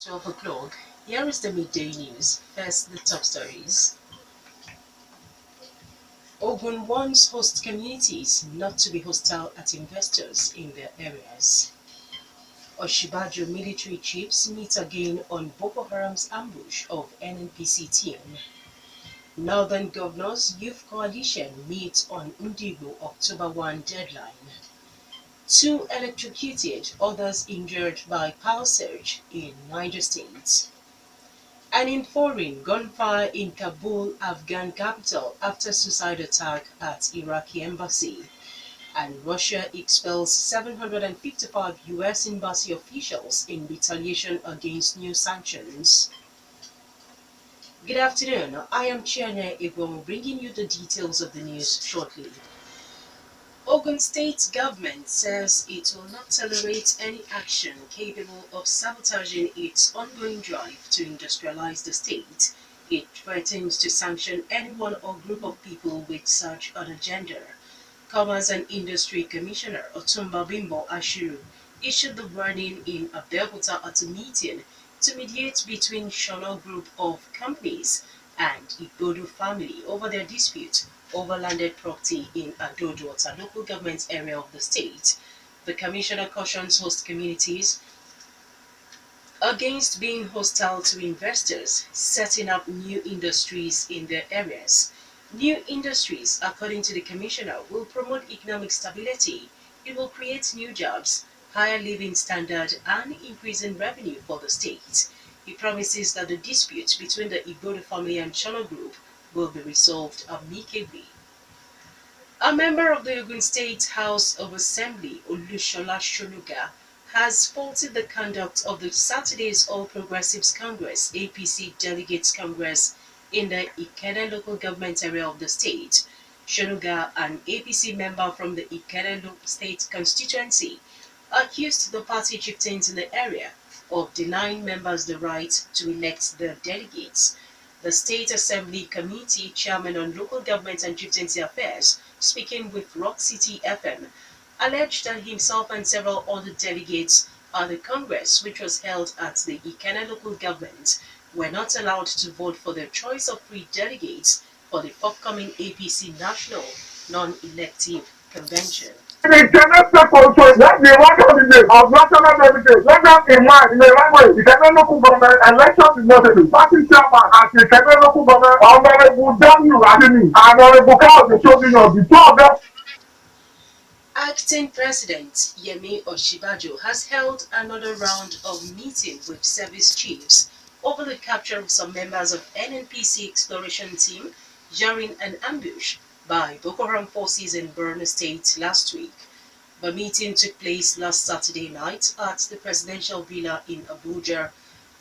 12 o'clock. Here is the midday news. First, the top stories. Ogun wants host communities not to be hostile at investors in their areas. Oshibajo military chiefs meet again on Boko Haram's ambush of NNPC team. Northern Governors Youth Coalition meets on Ndigo October 1 deadline. Two electrocuted, others injured by power surge in Niger State. And in foreign, gunfire in Kabul, Afghan capital after suicide attack at Iraqi embassy. And Russia expels 755 US embassy officials in retaliation against new sanctions. Good afternoon, I am Chienye Egwuonwu bringing you the details of the news shortly. Ogun State government says it will not tolerate any action capable of sabotaging its ongoing drive to industrialize the state. It threatens to sanction anyone or group of people with such an agenda. Commerce and Industry Commissioner Otumba Bimbo Ashiru issued the warning in Abeokuta at a meeting to mediate between Shono Group of companies and Igbodu family over their dispute over landed property in Adodota, local government area of the state. The commissioner cautions host communities against being hostile to investors setting up new industries in their areas. New industries, according to the commissioner, will promote economic stability. It will create new jobs, higher living standard, and increase in revenue for the state. He promises that the dispute between the Igbodu family and Chono Group will be resolved amicably. A member of the Ogun State House of Assembly, Olushola Shonuga, has faulted the conduct of the Saturday's All Progressives Congress (APC) Delegates Congress in the Ikenne local government area of the state. Shonuga, an APC member from the Ikenne state constituency, accused the party chieftains in the area of denying members the right to elect their delegates. The State Assembly Committee Chairman on Local Government and Chieftaincy Affairs, speaking with Rock City FM, alleged that himself and several other delegates at the Congress, which was held at the Ikenne local government, were not allowed to vote for their choice of three delegates for the forthcoming APC National Non-Elective Convention. The Senate control that the one holiday of national holiday. Let them in mind in the right way. The Senate local government election is not a party chairman as the Senate local government Honorable Daniel Adini and Honorable Carl the chosen of the two of them. Acting President Yemi Oshibajo has held another round of meeting with service chiefs over the capture of some members of NNPC exploration team during an ambush by Boko Haram forces in Borno State last week. The meeting took place last Saturday night at the presidential villa in Abuja.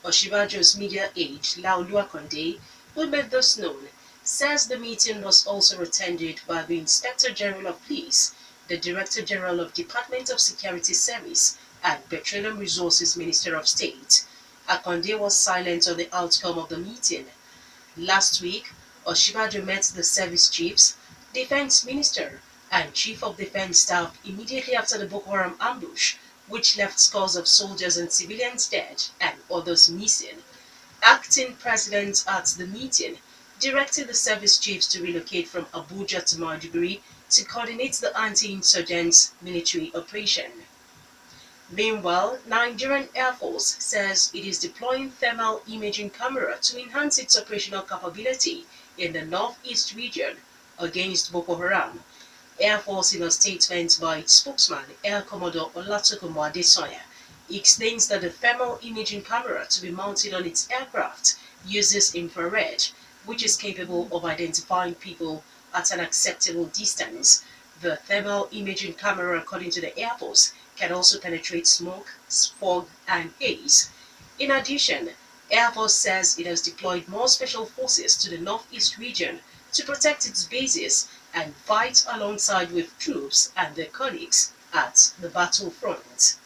Oshibajo's media aide, Laolu Akonde, who made this known, says the meeting was also attended by the Inspector General of Police, the Director General of Department of Security Service, and Petroleum Resources Minister of State. Akonde was silent on the outcome of the meeting. Last week, Oshibajo met the service chiefs, Defense Minister, and Chief of Defense Staff immediately after the Boko Haram ambush, which left scores of soldiers and civilians dead and others missing. Acting President at the meeting directed the service chiefs to relocate from Abuja to Maiduguri to coordinate the anti-insurgents military operation. Meanwhile, Nigerian Air Force says it is deploying thermal imaging camera to enhance its operational capability in the northeast region against Boko Haram. Air Force, in a statement by its spokesman, Air Commodore Olatokunbo Adesoya, explains that the thermal imaging camera to be mounted on its aircraft uses infrared, which is capable of identifying people at an acceptable distance. The thermal imaging camera, according to the Air Force, can also penetrate smoke, fog, and haze. In addition, Air Force says it has deployed more special forces to the northeast region to protect its bases and fight alongside with troops and their colleagues at the battlefront.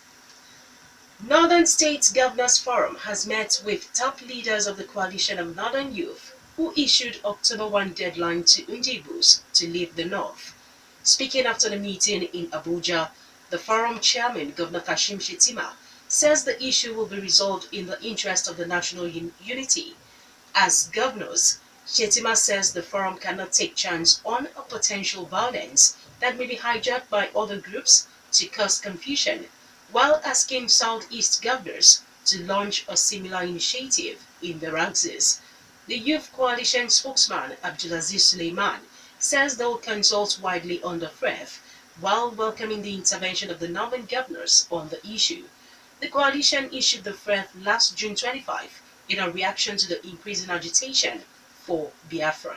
Northern State Governors Forum has met with top leaders of the Coalition of Northern Youth, who issued October 1 deadline to Ndibus to leave the North. Speaking after the meeting in Abuja, the forum chairman, Governor Kashim Shettima, says the issue will be resolved in the interest of the national unity. As governors, Shetima says the forum cannot take chance on a potential violence that may be hijacked by other groups to cause confusion, while asking Southeast governors to launch a similar initiative in their axis. The Youth Coalition spokesman Abdulaziz Suleiman says they will consult widely on the FREF while welcoming the intervention of the northern governors on the issue. The coalition issued the FREF last June 25 in a reaction to the increasing agitation for Biafra.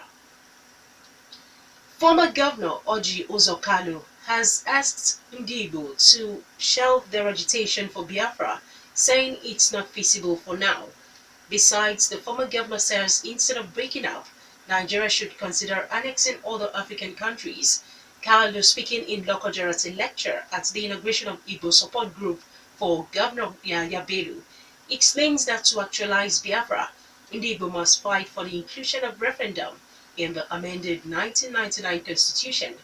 Former Governor Orji Uzor has asked Ndigbo to shelve their agitation for Biafra, saying it's not feasible for now. Besides, the former governor says instead of breaking up, Nigeria should consider annexing other African countries. Kalu, speaking in Lokojarate lecture at the inauguration of Igbo support group for Governor Yahya Bello, explains that to actualize Biafra, Ndigbo must fight for the inclusion of referendum in the amended 1999 constitution.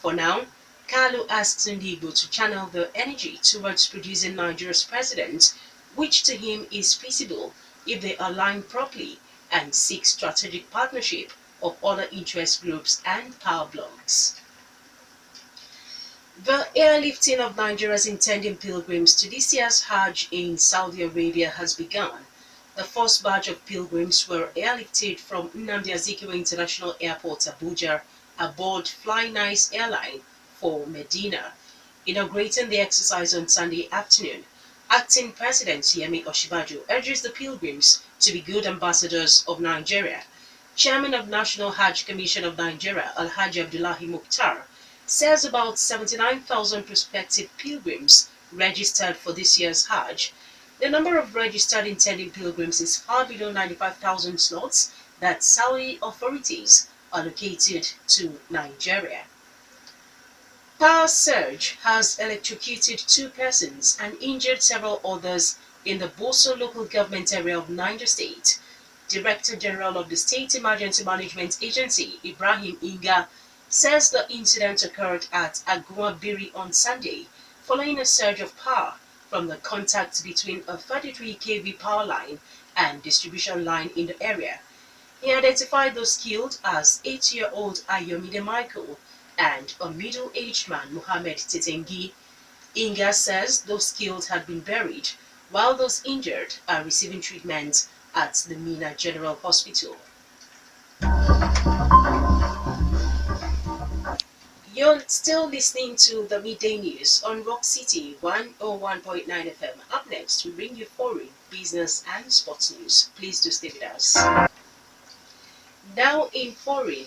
For now, Kalu asks Ndigbo to channel the energy towards producing Nigeria's president, which to him is feasible if they align properly and seek strategic partnership of other interest groups and power blocs. The airlifting of Nigeria's intending pilgrims to this year's Hajj in Saudi Arabia has begun. The first batch of pilgrims were airlifted from Nnamdi Azikiwe International Airport, Abuja, aboard Fly Nice airline for Medina. Inaugurating the exercise on Sunday afternoon, Acting President Yemi Osinbajo urges the pilgrims to be good ambassadors of Nigeria. Chairman of National Hajj Commission of Nigeria, Alhaji Abdullahi Mukhtar, says about 79,000 prospective pilgrims registered for this year's Hajj. The number of registered intending pilgrims is far below 95,000 slots that Saudi authorities allocated to Nigeria. Power surge has electrocuted 2 persons and injured several others in the Boso local government area of Niger State. Director General of the State Emergency Management Agency, Ibrahim Inga, says the incident occurred at Egwuonwu on Sunday, following a surge of power from the contact between a 33 kV power line and distribution line in the area. He identified those killed as 8-year-old Ayomide Michael and a middle-aged man, Mohammed Tetengi. Inga says those killed had been buried, while those injured are receiving treatment at the Mina General Hospital. You're still listening to the Midday News on Rock City 101.9 FM. Up next, we bring you foreign, business and sports news. Please do stay with us. Now in foreign,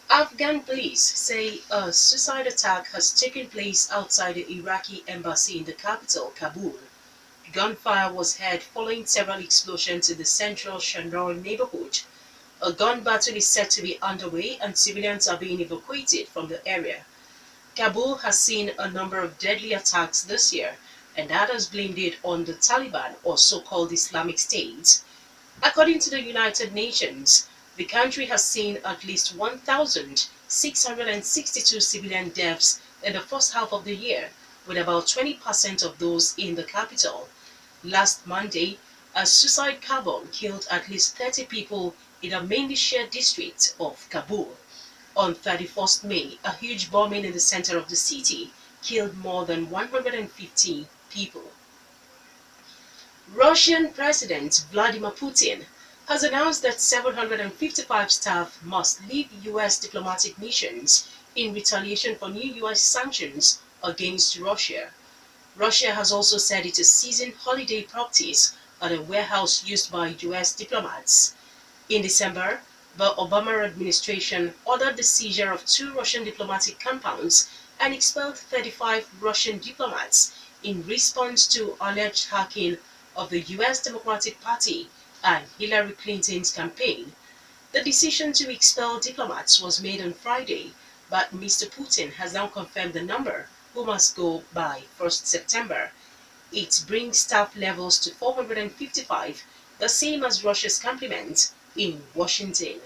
Afghan police say a suicide attack has taken place outside the Iraqi embassy in the capital, Kabul. Gunfire was heard following several explosions in the central Shanor neighborhood. A gun battle is said to be underway and civilians are being evacuated from the area. Kabul has seen a number of deadly attacks this year, and that has blamed it on the Taliban or so-called Islamic State. According to the United Nations, the country has seen at least 1,662 civilian deaths in the first half of the year, with about 20% of those in the capital. Last Monday, a suicide car bomb killed at least 30 people in a mainly shared district of Kabul. On 31st May, a huge bombing in the center of the city killed more than 150 people. Russian President Vladimir Putin has announced that 755 staff must leave U.S. diplomatic missions in retaliation for new U.S. sanctions against Russia. Russia has also said it is ceasing holiday practice at a warehouse used by U.S. diplomats. In December, the Obama administration ordered the seizure of 2 Russian diplomatic compounds and expelled 35 Russian diplomats in response to alleged hacking of the U.S. Democratic Party and Hillary Clinton's campaign. The decision to expel diplomats was made on Friday, but Mr. Putin has now confirmed the number who must go by 1st September. It brings staff levels to 455, the same as Russia's complement in Washington.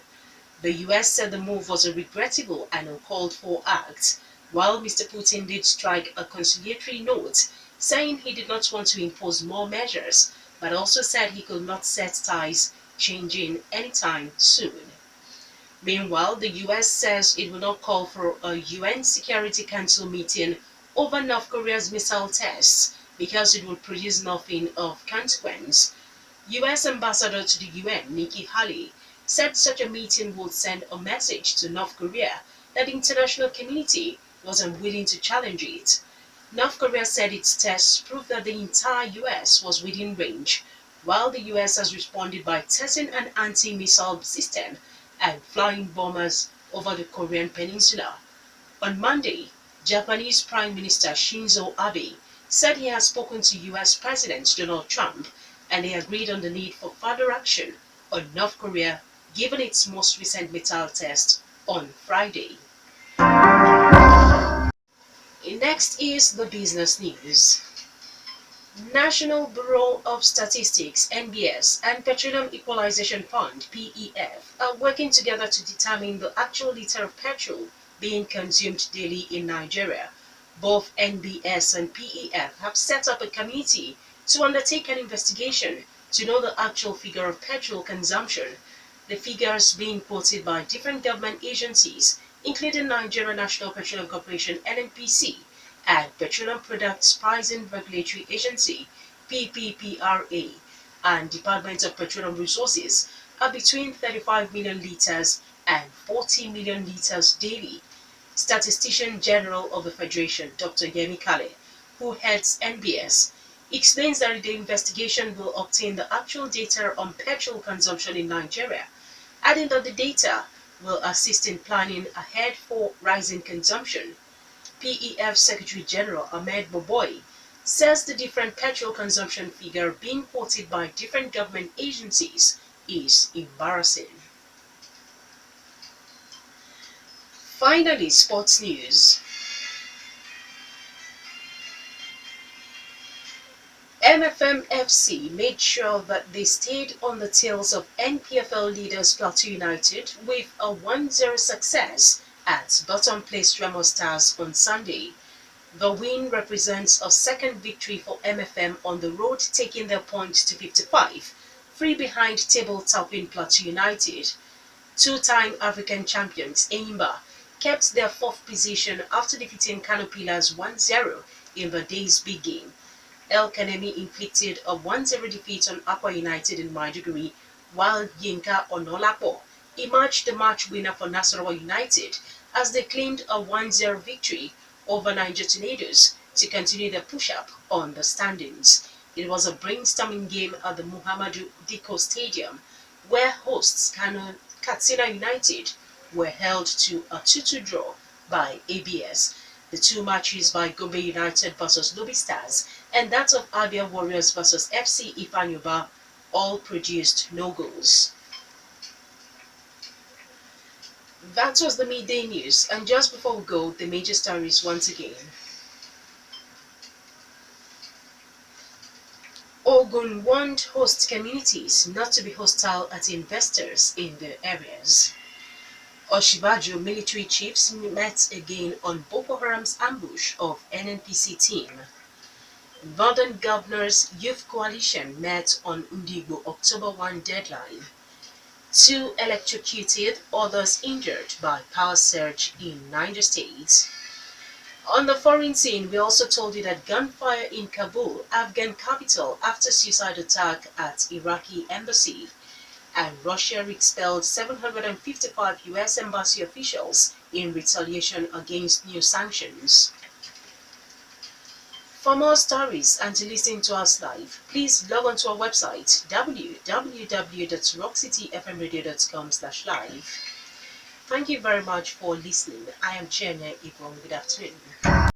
The US said the move was a regrettable and uncalled for act, while Mr. Putin did strike a conciliatory note saying he did not want to impose more measures, but also said he could not set ties changing anytime soon. Meanwhile, the US says it will not call for a UN Security Council meeting over North Korea's missile tests because it will produce nothing of consequence. US Ambassador to the UN, Nikki Haley, said such a meeting would send a message to North Korea that the international community was unwilling to challenge it. North Korea said its tests proved that the entire US was within range, while the US has responded by testing an anti-missile system and flying bombers over the Korean peninsula. On Monday, Japanese Prime Minister Shinzo Abe said he has spoken to US President Donald Trump and they agreed on the need for further action on North Korea given its most recent missile test on Friday. Next is the business news. National Bureau of Statistics (NBS) and Petroleum Equalization Fund (PEF) are working together to determine the actual liter of petrol being consumed daily in Nigeria. Both NBS and PEF have set up a committee to undertake an investigation to know the actual figure of petrol consumption. The figures being quoted by different government agencies, including Nigeria National Petroleum Corporation (NNPC) and Petroleum Products Pricing Regulatory Agency (PPPRA) and Department of Petroleum Resources, are between 35 million litres and 40 million litres daily. Statistician General of the Federation, Dr. Yemi Kale, who heads NBS, explains that the investigation will obtain the actual data on petrol consumption in Nigeria, adding that the data will assist in planning ahead for rising consumption. PEF Secretary General Ahmed Boboy says the different petrol consumption figure being quoted by different government agencies is embarrassing. Finally, sports news. MFM-FC made sure that they stayed on the tails of NPFL leaders Plateau United with a 1-0 success at bottom-placed Remo Stars on Sunday. The win represents a second victory for MFM on the road, taking their points to 55, 3 behind table-topping Plateau United. Two-time African champions Enyimba kept their fourth position after defeating Kano Pillars 1-0 in the day's big game. El Kanemi inflicted a 1-0 defeat on Akwa United in Maiduguri, while Yinka Onolapo emerged the match winner for Nasarawa United as they claimed a 1-0 victory over Niger Tornadoes to continue their push-up on the standings. It was a brainstorming game at the Muhammadu Diko Stadium, where hosts Katsina United were held to a 2-2 draw by ABS. The two matches by Gombe United vs Lobby Stars and that of Abia Warriors vs FC Ifeanyoba all produced no goals. That was the midday news, and just before we go, the major stories once again. Ogun warned host communities not to be hostile at investors in their areas. Oshibajo military chiefs met again on Boko Haram's ambush of NNPC team. Northern Governors Youth Coalition met on Ndigbo October 1 deadline. 2 electrocuted, others injured by power surge in Niger State. On the foreign scene, we also told you that gunfire in Kabul, Afghan capital, after suicide attack at Iraqi embassy. And Russia expelled 755 US embassy officials in retaliation against new sanctions. For more stories and to listen to us live, please log on to our website www.rockcityfmradio.com/live. Thank you very much for listening. I am Chienye. Good afternoon.